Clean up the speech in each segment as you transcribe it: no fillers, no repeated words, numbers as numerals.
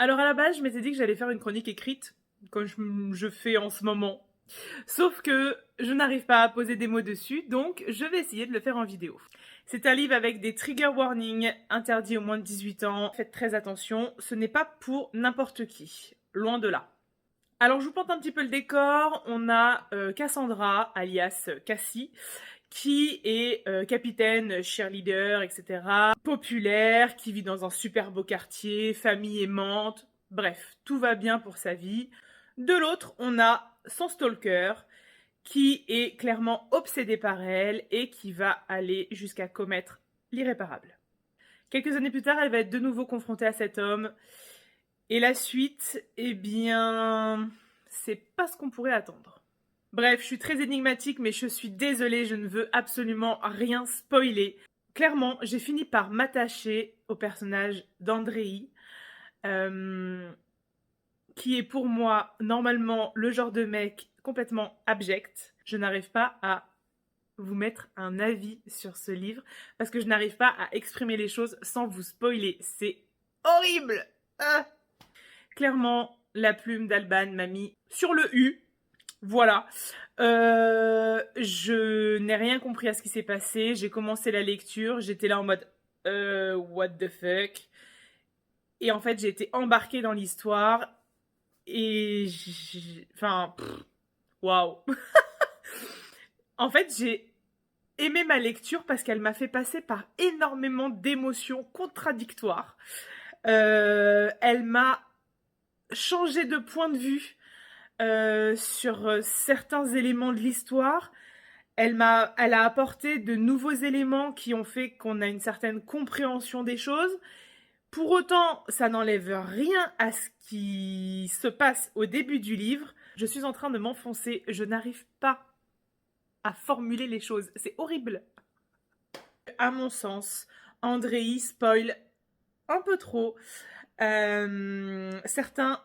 Alors à la base, je m'étais dit que j'allais faire une chronique écrite, comme je fais en ce moment. Sauf que je n'arrive pas à poser des mots dessus, donc je vais essayer de le faire en vidéo. C'est un livre avec des trigger warnings interdits aux moins de 18 ans. Faites très attention, ce n'est pas pour n'importe qui, loin de là. Alors je vous plante un petit peu le décor, on a Cassandra, alias Cassie, qui est capitaine, cheerleader, etc. Populaire, qui vit dans un super beau quartier, famille aimante, bref, tout va bien pour sa vie. De l'autre, on a son stalker, qui est clairement obsédé par elle et qui va aller jusqu'à commettre l'irréparable. Quelques années plus tard, elle va être de nouveau confrontée à cet homme. Et la suite, eh bien, c'est pas ce qu'on pourrait attendre. Bref, je suis très énigmatique, mais je suis désolée, je ne veux absolument rien spoiler. Clairement, j'ai fini par m'attacher au personnage d'Andrei, qui est pour moi normalement le genre de mec complètement abject. Je n'arrive pas à vous mettre un avis sur ce livre parce que je n'arrive pas à exprimer les choses sans vous spoiler. C'est horrible. Clairement, la plume d'Alban m'a mis sur le U. Voilà. Je n'ai rien compris à ce qui s'est passé. J'ai commencé la lecture. J'étais là en mode what the fuck. Et en fait, j'ai été embarquée dans l'histoire. Et enfin, waouh. En fait, j'ai aimé ma lecture parce qu'elle m'a fait passer par énormément d'émotions contradictoires. Elle m'a changé de point de vue sur certains éléments de l'histoire. Elle a apporté de nouveaux éléments qui ont fait qu'on a une certaine compréhension des choses. Pour autant, ça n'enlève rien à ce qui se passe au début du livre. Je suis en train de m'enfoncer, je n'arrive pas à formuler les choses. C'est horrible. À mon sens, Andrei spoil un peu trop certains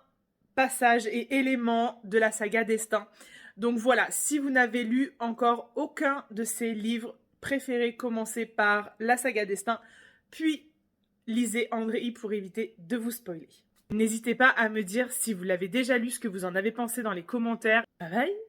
passages et éléments de la saga Destin. Donc voilà, si vous n'avez lu encore aucun de ces livres, préférez commencer par la saga Destin, puis lisez Andrei pour éviter de vous spoiler. N'hésitez pas à me dire si vous l'avez déjà lu, ce que vous en avez pensé dans les commentaires. Bye bye!